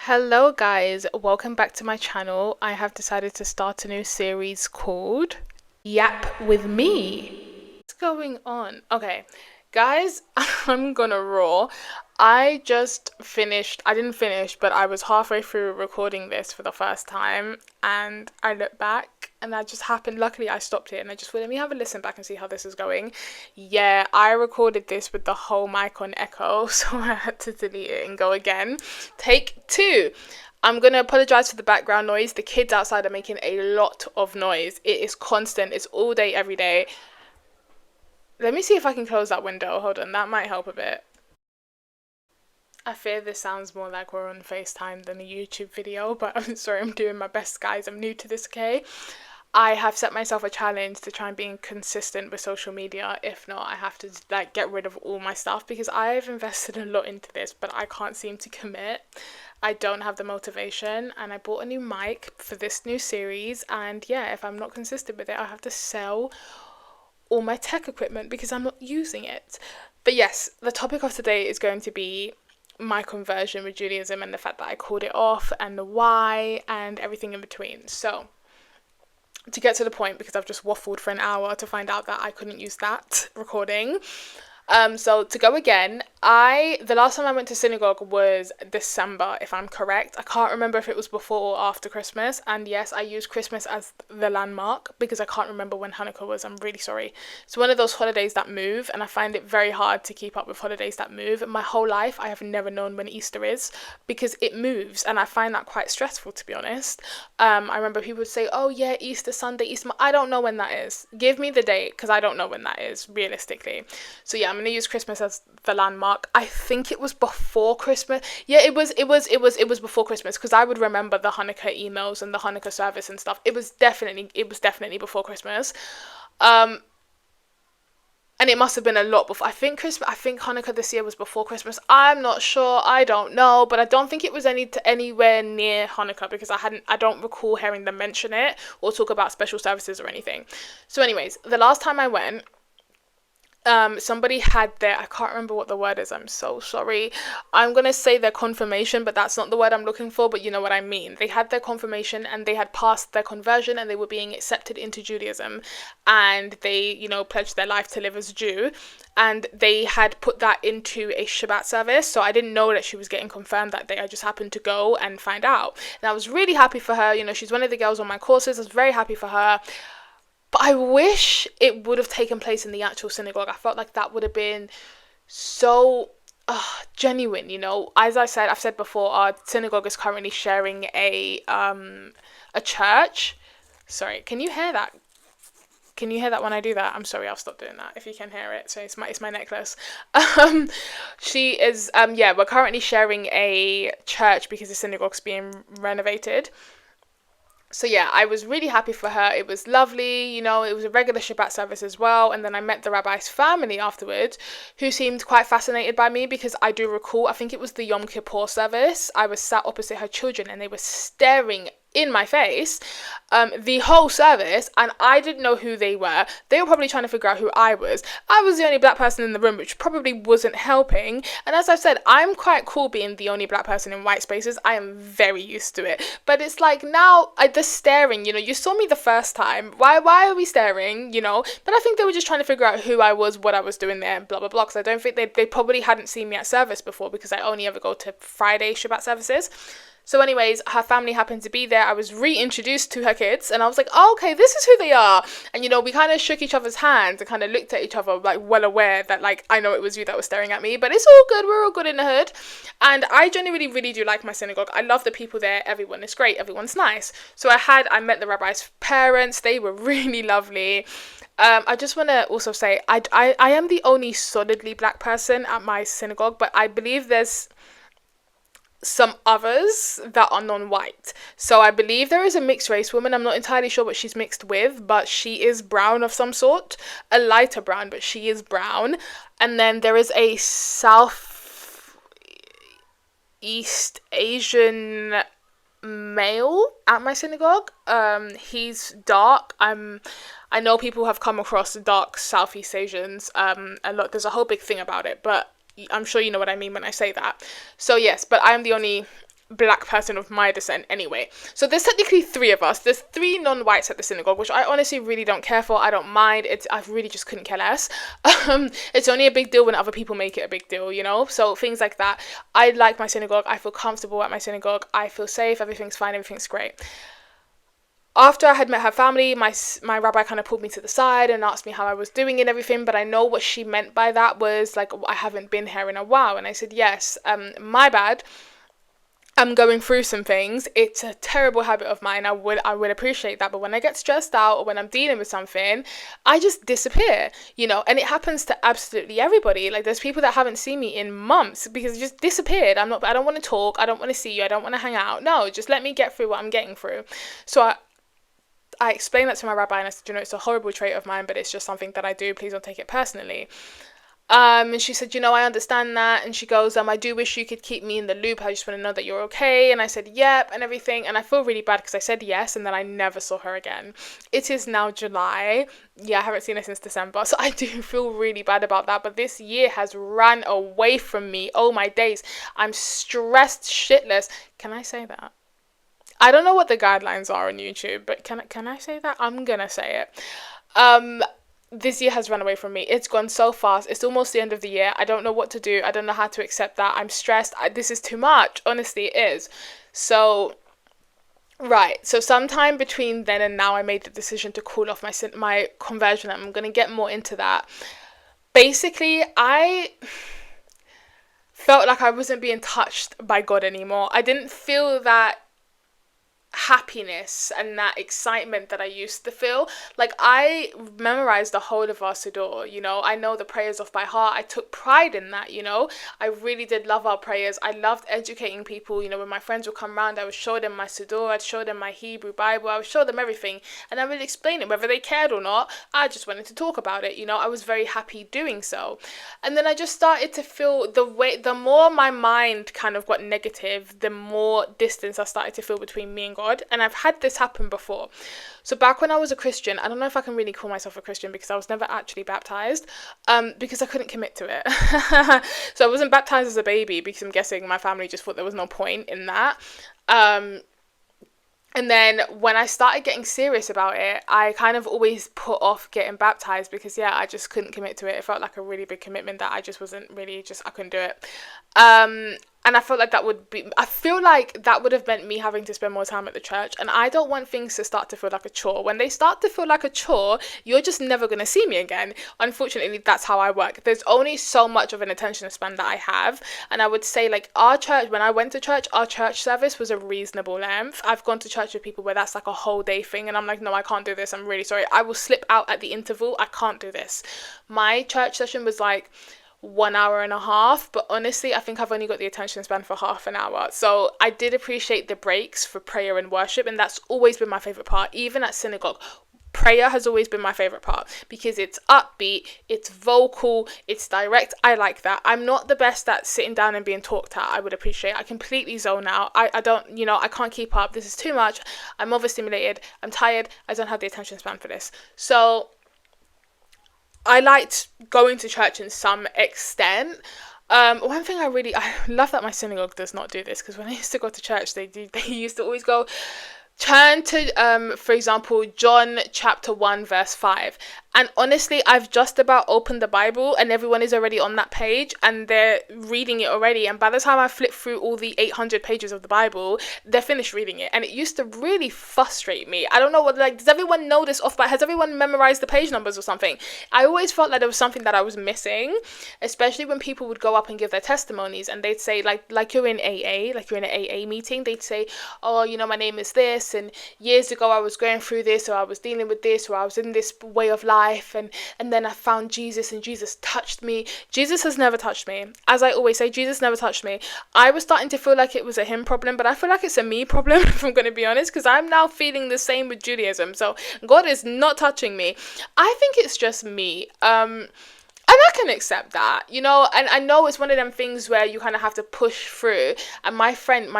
Hello guys, welcome back to my channel. I have decided to start a new series called Yap with Me. What's going on? Okay, guys, I'm gonna roar. I didn't finish, but I was halfway through recording this for the first time and I looked back and that just happened. Luckily, I stopped it and I just thought, let me have a listen back and see how this is going. Yeah, I recorded this with the whole mic on echo, so I had to delete it and go again. Take two. I'm going to apologize for the background noise. The kids outside are making a lot of noise. It is constant. It's all day, every day. Let me see if I can close that window. Hold on, that might help a bit. I fear this sounds more like we're on FaceTime than a YouTube video, but I'm sorry, I'm doing my best, guys. I'm new to this, okay? I have set myself a challenge to try and be consistent with social media. If not, I have to get rid of all my stuff because I've invested a lot into this, but I can't seem to commit. I don't have the motivation, and I bought a new mic for this new series, and yeah, if I'm not consistent with it, I have to sell all my tech equipment because I'm not using it. But yes, the topic of today is going to be my conversion with Judaism and the fact that I called it off and the why and everything in between. So to get to the point, because I've just waffled for an hour to find out that I couldn't use that recording. So to go again, the last time I went to synagogue was December, if I'm correct. I can't remember if it was before or after Christmas. And yes, I use Christmas as the landmark because I can't remember when Hanukkah was. I'm really sorry. It's one of those holidays that move, and I find it very hard to keep up with holidays that move. My whole life, I have never known when Easter is because it moves, and I find that quite stressful, to be honest. I remember people would say, oh yeah, Easter Sunday, Easter. I don't know when that is. Give me the date because I don't know when that is, realistically. So yeah, I'm going to use Christmas as the landmark. I think it was before Christmas. Yeah, it was before Christmas because I would remember the Hanukkah emails and the Hanukkah service and stuff. It was definitely before Christmas. And it must have been a lot before. I think Hanukkah this year was before Christmas. I'm not sure. I don't know, but I don't think it was anywhere near Hanukkah because I don't recall hearing them mention it or talk about special services or anything. So anyways, the last time I went, somebody had I can't remember what the word is, I'm so sorry. I'm gonna say their confirmation, but that's not the word I'm looking for, but you know what I mean. They had their confirmation and they had passed their conversion and they were being accepted into Judaism, and they, pledged their life to live as a Jew, and they had put that into a Shabbat service. So I didn't know that she was getting confirmed that day. I just happened to go and find out, and I was really happy for her. She's one of the girls on my courses. I was very happy for her. But I wish it would have taken place in the actual synagogue. I felt like that would have been so genuine, As I've said before, our synagogue is currently sharing a church. Sorry, can you hear that? Can you hear that when I do that? I'm sorry, I'll stop doing that if you can hear it. So it's my necklace. She is we're currently sharing a church because the synagogue's being renovated. So yeah, I was really happy for her. It was lovely, it was a regular Shabbat service as well. And then I met the rabbi's family afterwards, who seemed quite fascinated by me because I do recall, I think it was the Yom Kippur service. I was sat opposite her children and they were staring in my face the whole service, and I didn't know who they were. They were probably trying to figure out who I was. I was the only black person in the room, which probably wasn't helping. And as I've said, I'm quite cool being the only black person in white spaces. I am very used to it. But it's like now, the staring, you saw me the first time. Why are we staring, But I think they were just trying to figure out who I was, what I was doing there, blah, blah, blah. Because I don't think they probably hadn't seen me at service before because I only ever go to Friday Shabbat services. So anyways, her family happened to be there. I was reintroduced to her kids and I was like, oh, okay, this is who they are. And, we kind of shook each other's hands and kind of looked at each other, well aware that, I know it was you that was staring at me, but it's all good. We're all good in the hood. And I genuinely really do like my synagogue. I love the people there. Everyone is great. Everyone's nice. So I met the rabbi's parents. They were really lovely. I just want to also say, I am the only solidly black person at my synagogue, but I believe there's some others that are non-white. So I believe there is a mixed race woman. I'm not entirely sure what she's mixed with, but she is brown of some sort, a lighter brown, but she is brown. And then there is a Southeast Asian male at my synagogue. He's dark. I know people have come across dark Southeast Asians a lot. There's a whole big thing about it, but I'm sure you know what I mean when I say that. So yes, but I am the only black person of my descent anyway. So there's technically 3 of us. There's 3 non-whites at the synagogue, which I honestly really don't care for. I don't mind. I really just couldn't care less. It's only a big deal when other people make it a big deal, you know? So things like that. I like my synagogue. I feel comfortable at my synagogue. I feel safe. Everything's fine. Everything's great. After I had met her family, my rabbi kind of pulled me to the side and asked me how I was doing and everything, but I know what she meant by that was like, I haven't been here in a while. And I said, yes, my bad. I'm going through some things. It's a terrible habit of mine. I would appreciate that. But when I get stressed out or when I'm dealing with something, I just disappear, you know, and it happens to absolutely everybody. Like there's people that haven't seen me in months because it just disappeared. I don't want to talk. I don't want to see you. I don't want to hang out. No, just let me get through what I'm getting through. So I explained that to my rabbi and I said, you know, it's a horrible trait of mine, but it's just something that I do. Please don't take it personally. And she said, you know, I understand that. And she goes, I do wish you could keep me in the loop. I just want to know that you're okay. And I said, yep, and everything. And I feel really bad because I said yes, and then I never saw her again. It is now July. Yeah, I haven't seen her since December. So I do feel really bad about that. But this year has ran away from me. Oh, my days. I'm stressed shitless. Can I say that? I don't know what the guidelines are on YouTube, but can I say that? I'm gonna say it. This year has run away from me. It's gone so fast. It's almost the end of the year. I don't know what to do. I don't know how to accept that. I'm stressed. This is too much. Honestly, it is. So, right. So sometime between then and now, I made the decision to call off my conversion. I'm gonna get more into that. Basically, I felt like I wasn't being touched by God anymore. I didn't feel that happiness and that excitement that I used to feel. Like I memorized the whole of our Siddur, you know, I know the prayers off by heart. I took pride in that, you know, I really did love our prayers. I loved educating people, you know, when my friends would come around, I would show them my Siddur, I'd show them my Hebrew Bible, I would show them everything, and I would explain it, whether they cared or not. I just wanted to talk about it, you know, I was very happy doing so. And then I just started to feel the more my mind kind of got negative, the more distance I started to feel between me and God. And I've had this happen before. So back when I was a Christian, I don't know if I can really call myself a Christian because I was never actually baptized, because I couldn't commit to it. So I wasn't baptized as a baby because I'm guessing my family just thought there was no point in that. And then when I started getting serious about it, I kind of always put off getting baptized because, yeah, I just couldn't commit to it. It felt like a really big commitment that I just wasn't really, I couldn't do it. And I felt like I feel like that would have meant me having to spend more time at the church. And I don't want things to start to feel like a chore. When they start to feel like a chore, you're just never going to see me again. Unfortunately, that's how I work. There's only so much of an attention span that I have. And I would say like our church, when I went to church, our church service was a reasonable length. I've gone to church with people where that's like a whole day thing. And I'm like, no, I can't do this. I'm really sorry. I will slip out at the interval. I can't do this. My church session was like 1 hour and a half, but honestly I think I've only got the attention span for half an hour. So I did appreciate the breaks for prayer and worship, and that's always been my favorite part. Even at synagogue, prayer has always been my favorite part because it's upbeat, it's vocal, it's direct. I like that. I'm not the best at sitting down and being talked at. I would appreciate. I completely zone out. I don't, you know, I can't keep up. This is too much. I'm overstimulated. I'm tired. I don't have the attention span for this. So I liked going to church in some extent. One thing I love that my synagogue does not do this, because when I used to go to church, they used to always go, turn to, for example, John chapter 1 verse 5. And honestly, I've just about opened the Bible and everyone is already on that page and they're reading it already. And by the time I flip through all the 800 pages of the Bible, they're finished reading it. And it used to really frustrate me. I don't know what, like, does everyone know this off by, has everyone memorized the page numbers or something? I always felt like there was something that I was missing, especially when people would go up and give their testimonies and they'd say, like you're in AA, like you're in an AA meeting, they'd say, oh, you know, my name is this, and years ago I was going through this, or I was dealing with this, or I was in this way of life, and then I found Jesus and Jesus touched me. Jesus has never touched me. As I always say, Jesus never touched me. I was starting to feel like it was a him problem, but I feel like it's a me problem, if I'm going to be honest, because I'm now feeling the same with Judaism. So God is not touching me. I think it's just me. And I can accept that, you know, and I know it's one of them things where you kind of have to push through. And my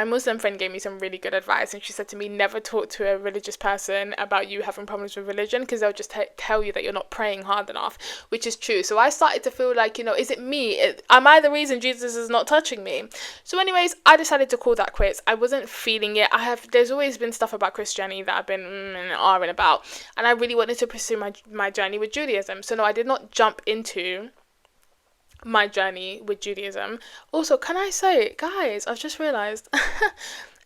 Muslim friend gave me some really good advice. And she said to me, never talk to a religious person about you having problems with religion, because they'll just tell you that you're not praying hard enough, which is true. So I started to feel like, you know, is it me? Am I the reason Jesus is not touching me? So anyways, I decided to call that quits. I wasn't feeling it. There's always been stuff about Christianity that I've been and about. And I really wanted to pursue my journey with Judaism. So no, I did not jump into my journey with Judaism. Also, can I say, guys, I've just realized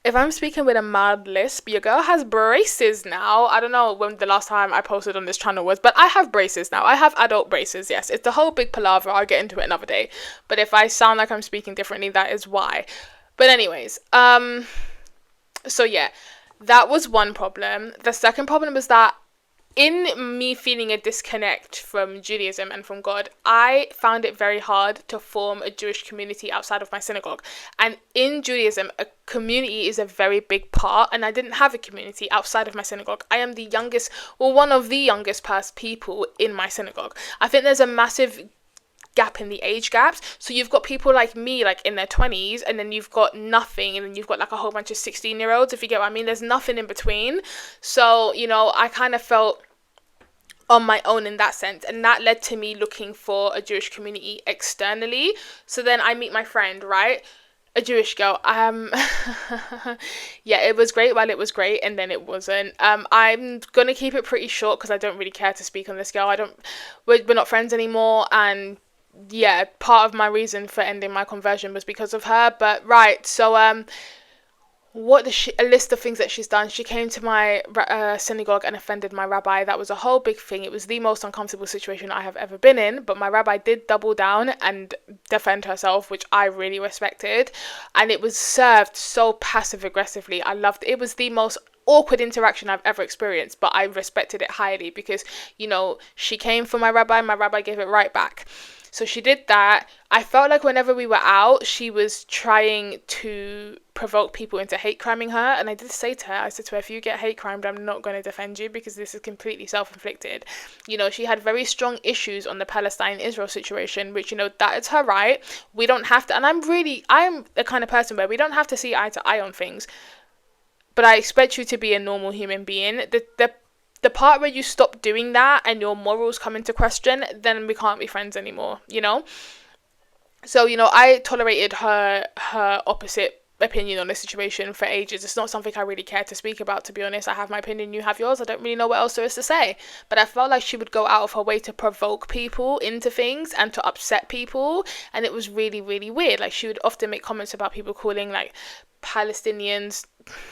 if I'm speaking with a mad lisp, your girl has braces now. I don't know when the last time I posted on this channel was, but I have braces now. I have adult braces, yes. It's the whole big palaver. I'll get into it another day. But if I sound like I'm speaking differently, that is why. But anyways, so yeah, that was one problem. The second problem was that in me feeling a disconnect from Judaism and from God, I found it very hard to form a Jewish community outside of my synagogue. And in Judaism, a community is a very big part, and I didn't have a community outside of my synagogue. I am the youngest, or one of the youngest people in my synagogue. I think there's a massive gap in the age gaps. So you've got people like me, like in their 20s, and then you've got nothing, and then you've got like a whole bunch of 16-year-olds, if you get what I mean. There's nothing in between. So, you know, I kind of felt on my own in that sense, and that led to me looking for a Jewish community externally. So then I meet my friend, right, a Jewish girl. Yeah, it was great while it was great, and then it wasn't. I'm gonna keep it pretty short because I don't really care to speak on this girl. We're not friends anymore, and yeah, part of my reason for ending my conversion was because of her. But right, so a list of things that she's done. She came to my synagogue and offended my rabbi. That was a whole big thing. It was the most uncomfortable situation I have ever been in, but my rabbi did double down and defend herself, which I really respected. And it was served so passive aggressively. I loved it. It was the most awkward interaction I've ever experienced, but I respected it highly because, you know, she came for my rabbi gave it right back. So she did that. I felt like whenever we were out, she was trying to provoke people into hate criming her. And I did say to her, I said to her, if you get hate crimed, I'm not going to defend you because this is completely self-inflicted. You know, she had very strong issues on the Palestine-Israel situation, which, you know, that is her right. We don't have to, and I'm the kind of person where we don't have to see eye to eye on things. But I expect you to be a normal human being. The part where you stop doing that and your morals come into question, then we can't be friends anymore, you know? So, you know, I tolerated her opposite opinion on the situation for ages. It's not something I really care to speak about, to be honest. I have my opinion, you have yours. I don't really know what else there is to say. But I felt like she would go out of her way to provoke people into things and to upset people. And it was really, really weird. Like, she would often make comments about people calling, like, Palestinians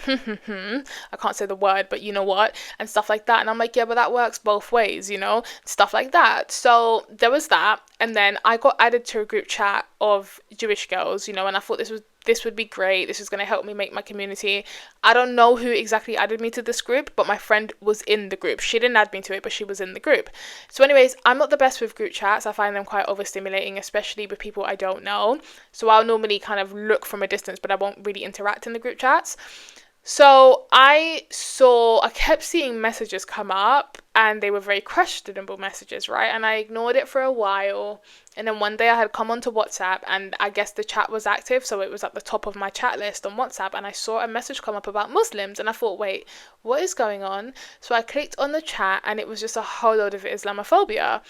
I can't say the word, but you know what, and stuff like that. And I'm like, yeah, but that works both ways, you know, stuff like that. So there was that. And then I got added to a group chat of Jewish girls, you know, and I thought this would be great. This is going to help me make my community. I don't know who exactly added me to this group, but my friend was in the group. She didn't add me to it, but she was in the group. So anyways, I'm not the best with group chats. I find them quite overstimulating, especially with people I don't know. So I'll normally kind of look from a distance, but I won't really interact in the group chats. So I kept seeing messages come up, and they were very questionable messages, right? And I ignored it for a while. And then one day I had come onto WhatsApp, and I guess the chat was active, so it was at the top of my chat list on WhatsApp, and I saw a message come up about Muslims, and I thought, wait, what is going on? So I clicked on the chat, and it was just a whole load of Islamophobia.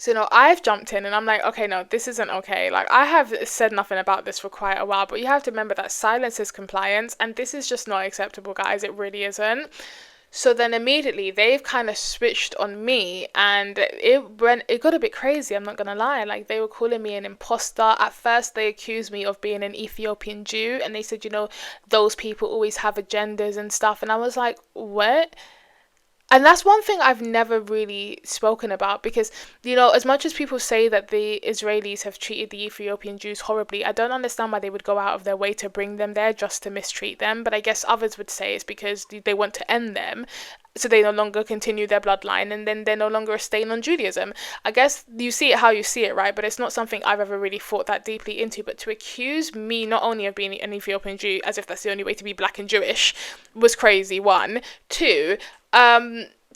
So, you know, I've jumped in and I'm like, okay, no, this isn't okay. Like, I have said nothing about this for quite a while, but you have to remember that silence is compliance, and this is just not acceptable, guys. It really isn't. So then immediately they've kind of switched on me, and it got a bit crazy, I'm not gonna lie. Like, they were calling me an imposter. At first they accused me of being an Ethiopian Jew, and they said, you know, those people always have agendas and stuff. And I was like, what? And that's one thing I've never really spoken about, because, you know, as much as people say that the Israelis have treated the Ethiopian Jews horribly, I don't understand why they would go out of their way to bring them there just to mistreat them. But I guess others would say it's because they want to end them, so they no longer continue their bloodline, and then they're no longer a stain on Judaism. I guess you see it how you see it, right? But it's not something I've ever really thought that deeply into. But to accuse me not only of being an Ethiopian Jew, as if that's the only way to be black and Jewish, was crazy, one. Two,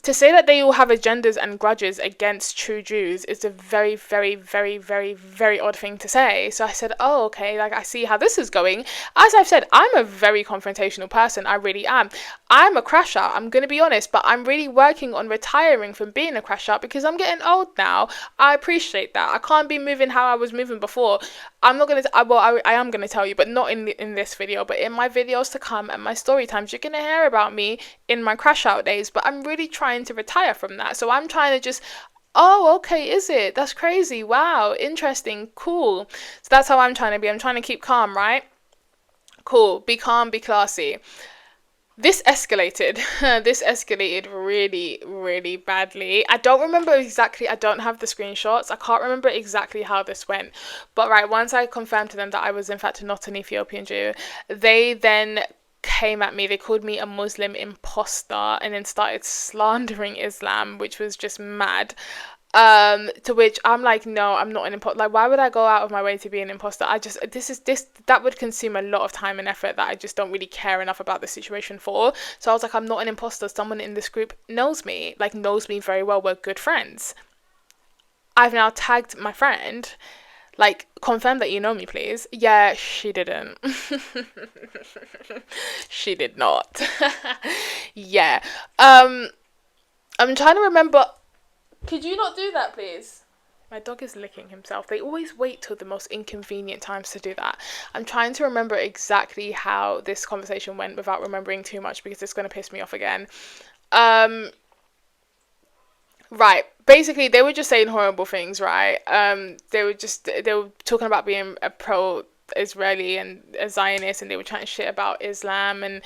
to say that they all have agendas and grudges against true Jews is a very, very, very, very, very odd thing to say. So I said, oh, okay, like I see how this is going. As I've said, I'm a very confrontational person. I really am. I'm a crash out. I'm going to be honest, but I'm really working on retiring from being a crash out because I'm getting old now. I appreciate that. I can't be moving how I was moving before. I'm not going to, I am going to tell you, but not in this video, but in my videos to come and my story times, you're going to hear about me in my crash out days, but I'm really trying to retire from that. So I'm trying to just, oh, okay, is it? That's crazy. Wow, interesting, cool. So that's how I'm trying to be. I'm trying to keep calm, right? Cool, be calm, be classy. This escalated. This escalated really, really badly. I don't remember exactly. I don't have the screenshots. I can't remember exactly how this went. But right, once I confirmed to them that I was in fact not an Ethiopian Jew, they then came at me. They called me a Muslim imposter and then started slandering Islam, which was just mad. To which I'm like, no, I'm not an imposter. Like, why would I go out of my way to be an imposter? That would consume a lot of time and effort that I just don't really care enough about the situation for. So I was like, I'm not an imposter. Someone in this group knows me very well. We're good friends. I've now tagged my friend, like, confirm that you know me, please. Yeah, she didn't. She did not. Yeah. I'm trying to remember. Could you not do that, please? My dog is licking himself. They always wait till the most inconvenient times to do that. I'm trying to remember exactly how this conversation went without remembering too much because it's going to piss me off again. Right. Basically, they were just saying horrible things, right? They were talking about being a pro-Israeli and a Zionist, and they were chatting shit about Islam and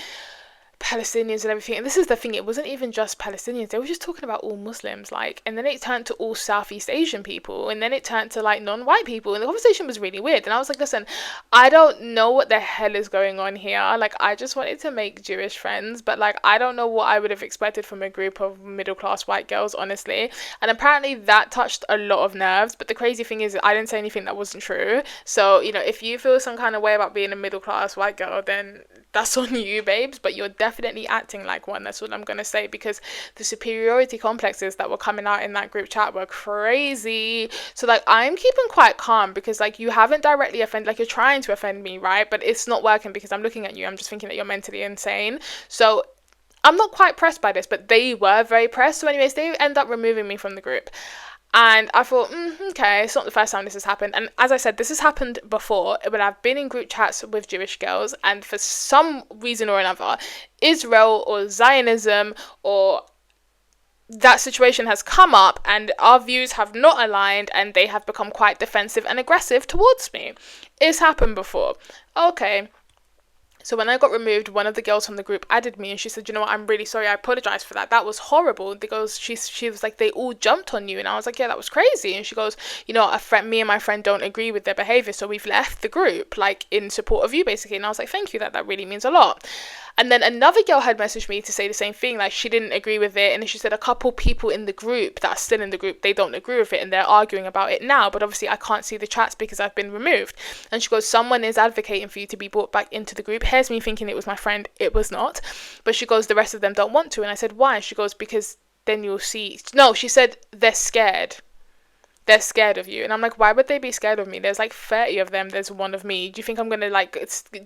Palestinians and everything. And this is the thing, it wasn't even just Palestinians, they were just talking about all Muslims, like, and then it turned to all Southeast Asian people, and then it turned to like non-white people, and the conversation was really weird. And I was like, listen, I don't know what the hell is going on here. Like, I just wanted to make Jewish friends, but like, I don't know what I would have expected from a group of middle-class white girls, honestly. And apparently that touched a lot of nerves. But the crazy thing is, I didn't say anything that wasn't true. So, you know, if you feel some kind of way about being a middle-class white girl, then that's on you, babes. But you're definitely acting like one. That's what I'm gonna say, because the superiority complexes that were coming out in that group chat were crazy. So like, I'm keeping quite calm because like, you haven't directly offended, like, you're trying to offend me, right? But it's not working because I'm looking at you, I'm just thinking that you're mentally insane. So I'm not quite pressed by this, but they were very pressed. So anyways, they end up removing me from the group. And I thought, okay, it's not the first time this has happened. And as I said, this has happened before when I've been in group chats with Jewish girls, and for some reason or another, Israel or Zionism or that situation has come up and our views have not aligned and they have become quite defensive and aggressive towards me. It's happened before. Okay. So when I got removed, one of the girls from the group added me and she said, you know what, I'm really sorry, I apologize for that. That was horrible. Because she was like, they all jumped on you. And I was like, yeah, that was crazy. And she goes, you know, me and my friend don't agree with their behavior, so we've left the group, like, in support of you, basically. And I was like, thank you, that really means a lot. And then another girl had messaged me to say the same thing, like, she didn't agree with it. And then she said a couple people in the group that are still in the group, they don't agree with it and they're arguing about it now. But obviously I can't see the chats because I've been removed. And she goes, someone is advocating for you to be brought back into the group. Here's me thinking it was my friend. It was not. But she goes, the rest of them don't want to. And I said, why? She goes, because then you'll see. No, she said, they're scared. They're scared of you. And I'm like, why would they be scared of me? There's like 30 of them. There's one of me. Do you think I'm going to like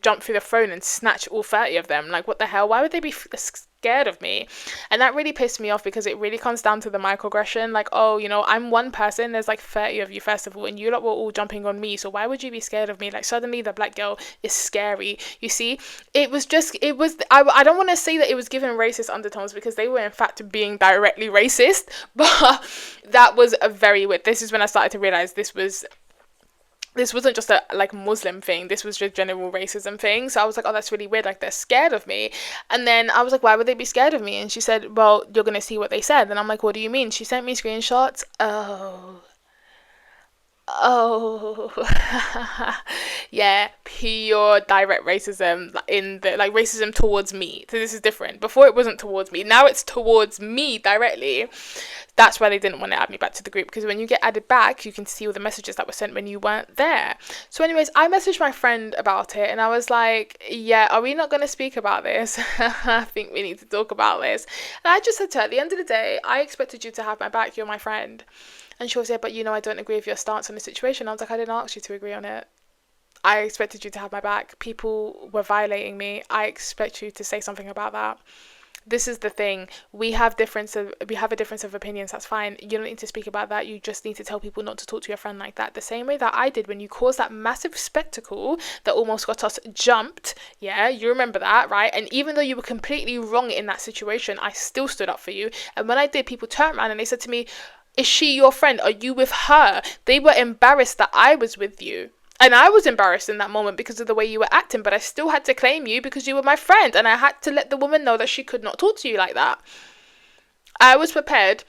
jump through the phone and snatch all 30 of them? Like, what the hell? Why would they be scared of me? And that really pissed me off because it really comes down to the microaggression. Like, oh, you know, I'm one person. There's like 30 of you, first of all, and you lot were all jumping on me. So why would you be scared of me? Like, suddenly the black girl is scary. You see, I don't want to say that it was given racist undertones because they were in fact being directly racist, but that was a very weird. This is when I started to realize this wasn't just a like Muslim thing, this was just general racism thing. So I was like, oh, that's really weird, like they're scared of me. And then I was like, why would they be scared of me? And she said, well, you're gonna see what they said. And I'm like, what do you mean? She sent me screenshots. Oh, Oh, yeah, pure direct racism in the like racism towards me. So this is different. Before it wasn't towards me. Now it's towards me directly. That's why they didn't want to add me back to the group, because when you get added back, you can see all the messages that were sent when you weren't there. So, anyways, I messaged my friend about it and I was like, yeah, are we not going to speak about this? I think we need to talk about this. And I just said to her, at the end of the day, I expected you to have my back. You're my friend. And she was, yeah, but I don't agree with your stance on the situation. I was like, I didn't ask you to agree on it. I expected you to have my back. People were violating me. I expect you to say something about that. This is the thing. We have a difference of opinions. That's fine. You don't need to speak about that. You just need to tell people not to talk to your friend like that. The same way that I did when you caused that massive spectacle that almost got us jumped. Yeah, you remember that, right? And even though you were completely wrong in that situation, I still stood up for you. And when I did, people turned around and they said to me, is she your friend? Are you with her? They were embarrassed that I was with you. And I was embarrassed in that moment because of the way you were acting, but I still had to claim you because you were my friend, and I had to let the woman know that she could not talk to you like that. I was prepared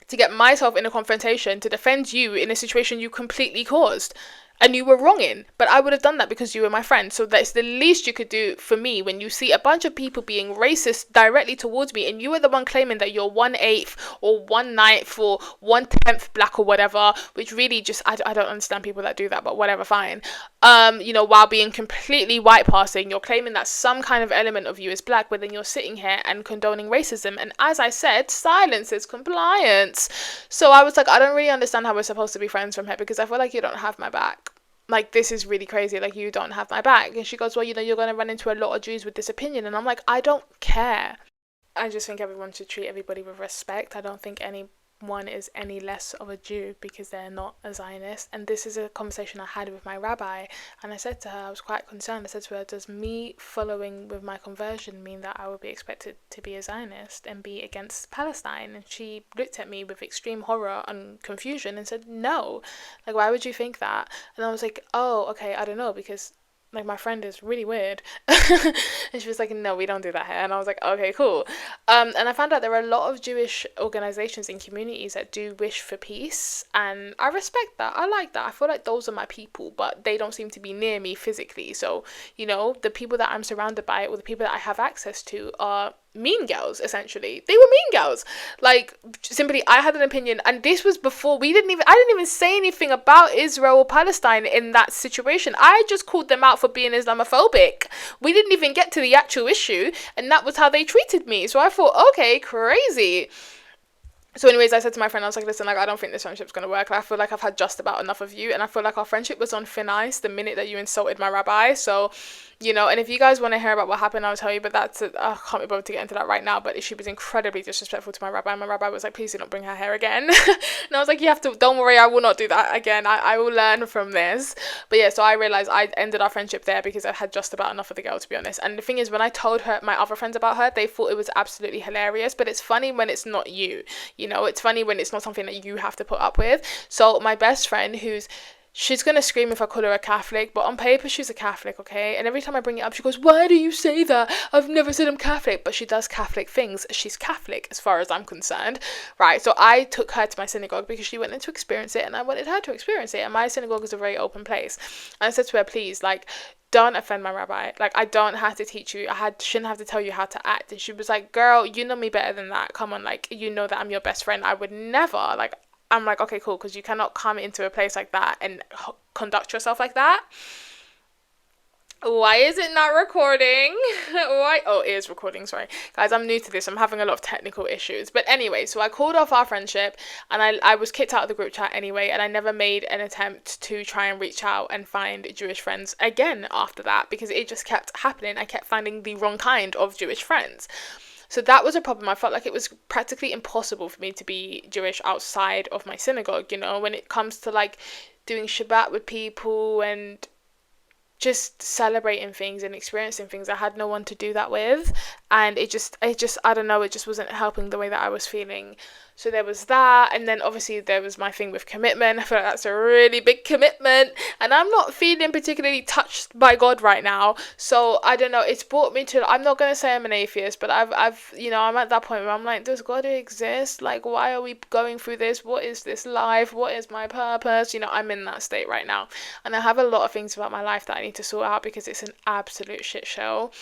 to get myself in a confrontation to defend you in a situation you completely caused and you were wrong in, but I would have done that because you were my friend. So that's the least you could do for me when you see a bunch of people being racist directly towards me, and you are the one claiming that you're 1/8 or 1/9 or 1/10 black or whatever, which really just I don't understand people that do that, but whatever, fine. While being completely white passing, you're claiming that some kind of element of you is black, but then you're sitting here and condoning racism. And as I said, silence is compliance. So I was like, I don't really understand how we're supposed to be friends from here, because I feel like you don't have my back. Like, this is really crazy. Like, you don't have my back. And she goes, well, you're going to run into a lot of Jews with this opinion. And I'm like, I don't care. I just think everyone should treat everybody with respect. I don't think anyone is any less of a Jew because they're not a Zionist. And this is a conversation I had with my rabbi. And I said to her, I was quite concerned. I said to her, does me following with my conversion mean that I will be expected to be a Zionist and be against Palestine? And she looked at me with extreme horror and confusion and said, no. Like, why would you think that? And I was like, oh, okay, I don't know, because like my friend is really weird. And she was like, no, we don't do that here. And I was like, okay, cool. And I found out there are a lot of Jewish organizations and communities that do wish for peace, and I respect that. I like that. I feel like those are my people, but they don't seem to be near me physically. So the people that I'm surrounded by, or the people that I have access to, are mean girls. Essentially, they were mean girls. Like, simply, I had an opinion, and this was before I didn't even say anything about Israel or Palestine in that situation. I just called them out for being Islamophobic. We didn't even get to the actual issue, and that was how they treated me. So I thought, okay, crazy. So anyways, I said to my friend, I was like, listen, like, I don't think this friendship's going to work. Like, I feel like I've had just about enough of you, and I feel like our friendship was on thin ice the minute that you insulted my rabbi. So, and if you guys want to hear about what happened, I'll tell you, but I can't be bothered to get into that right now. But she was incredibly disrespectful to my rabbi. My rabbi was like, please do not bring her hair again. And I was like, don't worry, I will not do that again. I will learn from this. But yeah, so I realized I ended our friendship there because I had just about enough of the girl, to be honest. And the thing is, when I told my other friends about her, they thought it was absolutely hilarious. But it's funny when it's not you. It's funny when it's not something that you have to put up with. So my best friend, she's going to scream if I call her a Catholic, but on paper she's a Catholic, okay? And every time I bring it up, she goes, why do you say that? I've never said I'm Catholic. But she does Catholic things. She's Catholic as far as I'm concerned, right? So I took her to my synagogue because she wanted to experience it, and I wanted her to experience it. And my synagogue is a very open place. And I said to her, please, like, don't offend my rabbi. Like, I don't have to teach you. Shouldn't have to tell you how to act. And she was like, girl, you know me better than that. Come on, like, you know that I'm your best friend. I would never, like, I'm like, okay, cool, because you cannot come into a place like that and conduct yourself like that. Why is it not recording? Why? Oh, it is recording, sorry. Guys, I'm new to this. I'm having a lot of technical issues. But anyway, so I called off our friendship, and I was kicked out of the group chat anyway, and I never made an attempt to try and reach out and find Jewish friends again after that, because it just kept happening. I kept finding the wrong kind of Jewish friends. So that was a problem. I felt like it was practically impossible for me to be Jewish outside of my synagogue, when it comes to, like, doing Shabbat with people and just celebrating things and experiencing things. I had no one to do that with, and it just I don't know, it just wasn't helping the way that I was feeling. So there was that, and then obviously there was my thing with commitment. I feel like that's a really big commitment, and I'm not feeling particularly touched by God right now. So I don't know, it's brought me to, I'm not gonna say I'm an atheist, but I've I'm at that point where I'm like, does God exist? Like, why are we going through this? What is this life? What is my purpose? I'm in that state right now, and I have a lot of things about my life that I need to sort out because it's an absolute shit show.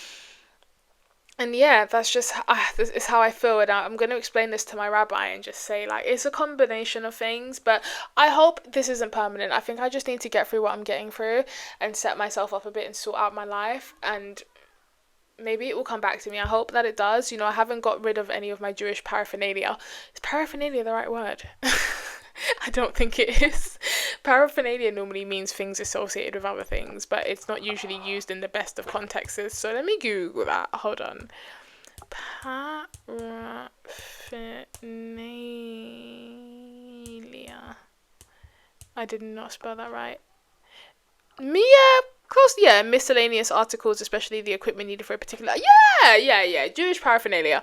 And yeah, that's just this is how I feel, and I'm going to explain this to my rabbi and just say, like, it's a combination of things, but I hope this isn't permanent. I think I just need to get through what I'm getting through and set myself up a bit and sort out my life, and maybe it will come back to me. I hope that it does. I haven't got rid of any of my Jewish paraphernalia. Is paraphernalia the right word? I don't think it is. Paraphernalia normally means things associated with other things, but it's not usually used in the best of contexts. So let me Google that. Hold on. Paraphernalia. I did not spell that right. Close, yeah, miscellaneous articles, especially the equipment needed for a particular, yeah, Jewish paraphernalia.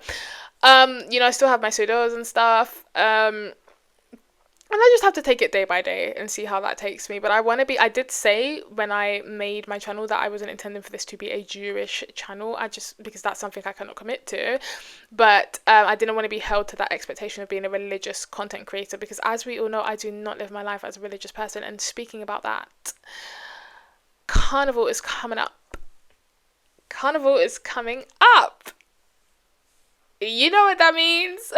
I still have my pseudos and stuff, and I just have to take it day by day and see how that takes me. But I did say when I made my channel that I wasn't intending for this to be a Jewish channel, because that's something I cannot commit to. But I didn't want to be held to that expectation of being a religious content creator, because as we all know, I do not live my life as a religious person. And speaking about that, Carnival is coming up. Carnival is coming up. You know what that means?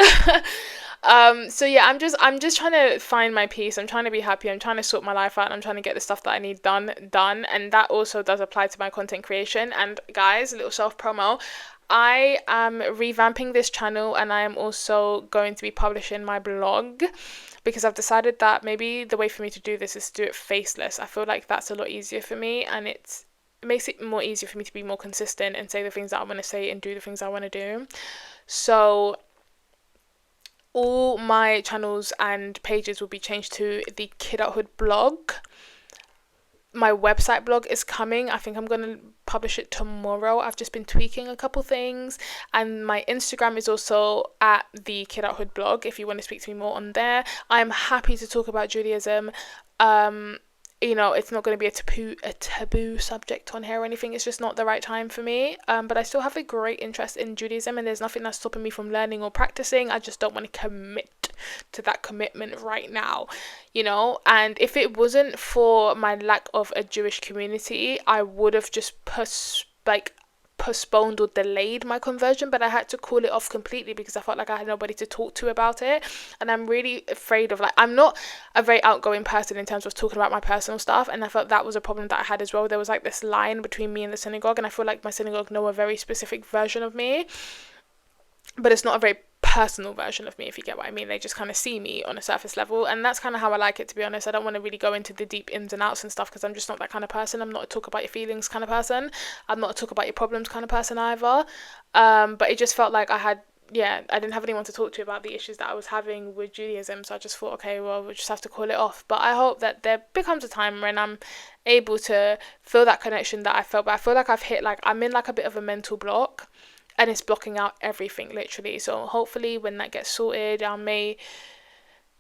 So yeah, I'm just trying to find my peace. I'm trying to be happy. I'm trying to sort my life out. I'm trying to get the stuff that I need done. And that also does apply to my content creation. And guys, a little self promo. I am revamping this channel, and I am also going to be publishing my blog, because I've decided that maybe the way for me to do this is to do it faceless. I feel like that's a lot easier for me, and it makes it more easier for me to be more consistent and say the things that I want to say and do the things I want to do. So all my channels and pages will be changed to the Kidulthood blog. My website blog is coming. I think I'm going to publish it tomorrow. I've just been tweaking a couple things. And my Instagram is also at the Kidulthood blog if you want to speak to me more on there. I'm happy to talk about Judaism. It's not going to be a taboo subject on here or anything. It's just not the right time for me. But I still have a great interest in Judaism, and there's nothing that's stopping me from learning or practicing. I just don't want to commit to that commitment right now, and if it wasn't for my lack of a Jewish community, I would have just postponed or delayed my conversion, but I had to call it off completely because I felt like I had nobody to talk to about it. And I'm really afraid of, I'm not a very outgoing person in terms of talking about my personal stuff, and I felt that was a problem that I had as well. There was this line between me and the synagogue, and I feel like my synagogue know a very specific version of me, but it's not a very personal version of me, if you get what I mean. They just kind of see me on a surface level, and that's kind of how I like it, to be honest. I don't want to really go into the deep ins and outs and stuff, because I'm just not that kind of person. I'm not a talk about your feelings kind of person. I'm not a talk about your problems kind of person either. But it just felt like I didn't have anyone to talk to about the issues that I was having with Judaism, so I just thought, okay, well, we'll just have to call it off. But I hope that there becomes a time when I'm able to feel that connection that I felt, but I feel like I've hit, I'm in a bit of a mental block, and it's blocking out everything, literally. So hopefully when that gets sorted, God may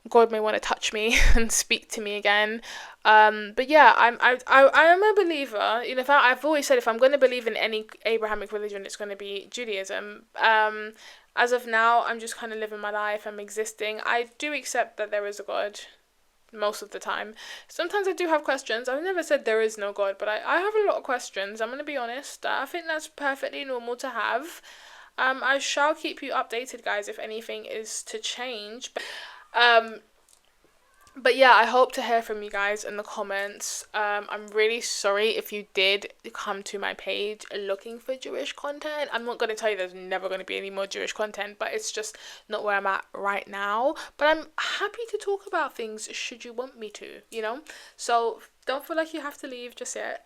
want to touch me and speak to me again. But yeah, I am a believer. I've always said, if I'm going to believe in any Abrahamic religion, it's going to be Judaism. As of now, I'm just kind of living my life. I'm existing. I do accept that there is a God most of the time. Sometimes I do have questions. I've never said there is no God, but I have a lot of questions. I'm going to be honest. I think that's perfectly normal to have. I shall keep you updated, guys, if anything is to change. But yeah, I hope to hear from you guys in the comments. I'm really sorry if you did come to my page looking for Jewish content. I'm not going to tell you there's never going to be any more Jewish content, but it's just not where I'm at right now. But I'm happy to talk about things should you want me to, So don't feel like you have to leave just yet.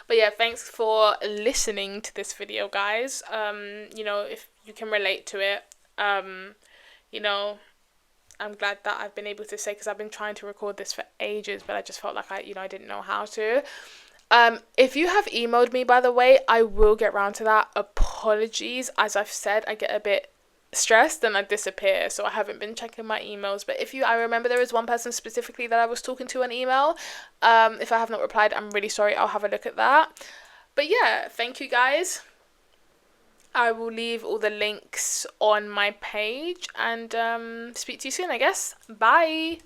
But yeah, thanks for listening to this video, guys. If you can relate to it, I'm glad that I've been able to say, because I've been trying to record this for ages, but I just felt like I didn't know how to. If you have emailed me, by the way, I will get round to that. Apologies, as I've said, I get a bit stressed, then I disappear. So I haven't been checking my emails. But I remember there was one person specifically that I was talking to on email. If I have not replied, I'm really sorry. I'll have a look at that. But yeah, thank you guys. I will leave all the links on my page and speak to you soon, I guess. Bye.